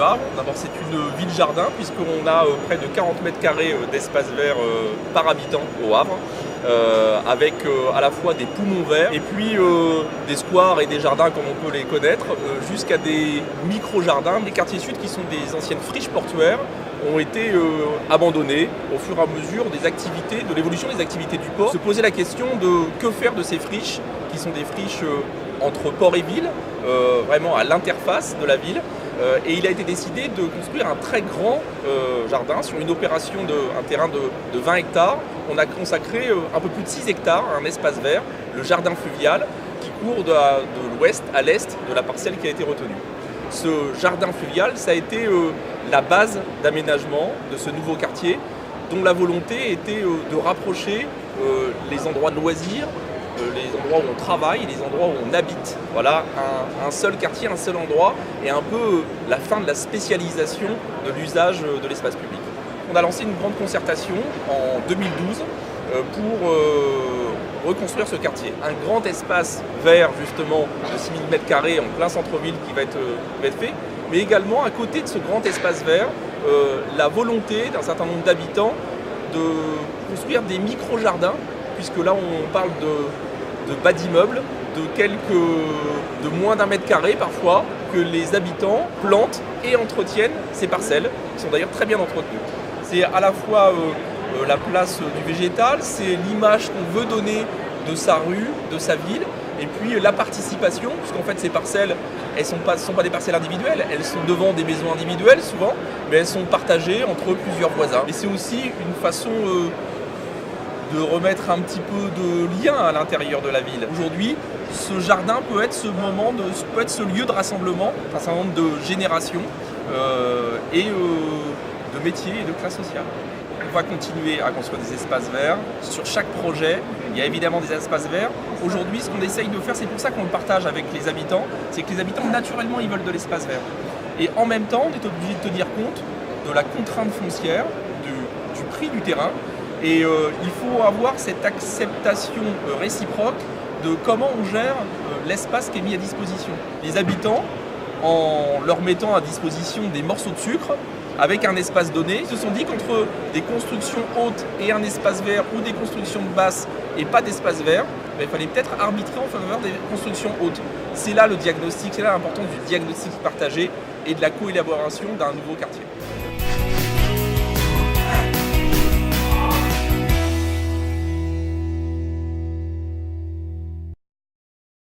Havre. D'abord, c'est une ville-jardin puisqu'on a près de 40 mètres carrés d'espace vert par habitant au Havre, avec à la fois des poumons verts et puis des squares et des jardins comme on peut les connaître, jusqu'à des micro-jardins. Les quartiers sud, qui sont des anciennes friches portuaires, ont été abandonnés au fur et à mesure des activités, de l'évolution des activités du port. Se poser la question de que faire de ces friches, qui sont des friches entre port et ville, vraiment à l'interface de la ville. Et il a été décidé de construire un très grand jardin sur une opération un terrain de 20 hectares. On a consacré un peu plus de 6 hectares à un espace vert, le jardin fluvial, qui court de l'ouest à l'est de la parcelle qui a été retenue. Ce jardin fluvial, ça a été la base d'aménagement de ce nouveau quartier, dont la volonté était de rapprocher les endroits de loisirs, les endroits où on travaille, les endroits où on habite. Voilà, un seul quartier, un seul endroit, et un peu la fin de la spécialisation de l'usage de l'espace public. On a lancé une grande concertation en 2012 pour reconstruire ce quartier. Un grand espace vert, justement, de 6000 m² en plein centre-ville qui va être fait, mais également, à côté de ce grand espace vert, la volonté d'un certain nombre d'habitants de construire des micro-jardins, puisque là, on parle de bas d'immeubles, de moins d'1 m² parfois, que les habitants plantent et entretiennent ces parcelles, qui sont d'ailleurs très bien entretenues. C'est à la fois la place du végétal, c'est l'image qu'on veut donner de sa rue, de sa ville, et puis la participation, puisqu'en fait ces parcelles, elles ne sont pas des parcelles individuelles, elles sont devant des maisons individuelles souvent, mais elles sont partagées entre plusieurs voisins. Et c'est aussi une façon de remettre un petit peu de lien à l'intérieur de la ville. Aujourd'hui, ce jardin peut être ce lieu de rassemblement, un certain nombre de générations et de métiers et de classes sociales. On va continuer à construire des espaces verts. Sur chaque projet, il y a évidemment des espaces verts. Aujourd'hui, ce qu'on essaye de faire, c'est pour ça qu'on le partage avec les habitants, c'est que les habitants, naturellement, ils veulent de l'espace vert. Et en même temps, on est obligé de tenir compte de la contrainte foncière, du prix du terrain. Et il faut avoir cette acceptation réciproque de comment on gère l'espace qui est mis à disposition. Les habitants, en leur mettant à disposition des morceaux de sucre, avec un espace donné, ils se sont dit qu'entre des constructions hautes et un espace vert, ou des constructions basses et pas d'espace vert, il fallait peut-être arbitrer en faveur des constructions hautes. C'est là le diagnostic, c'est là l'importance du diagnostic partagé et de la coélaboration d'un nouveau quartier.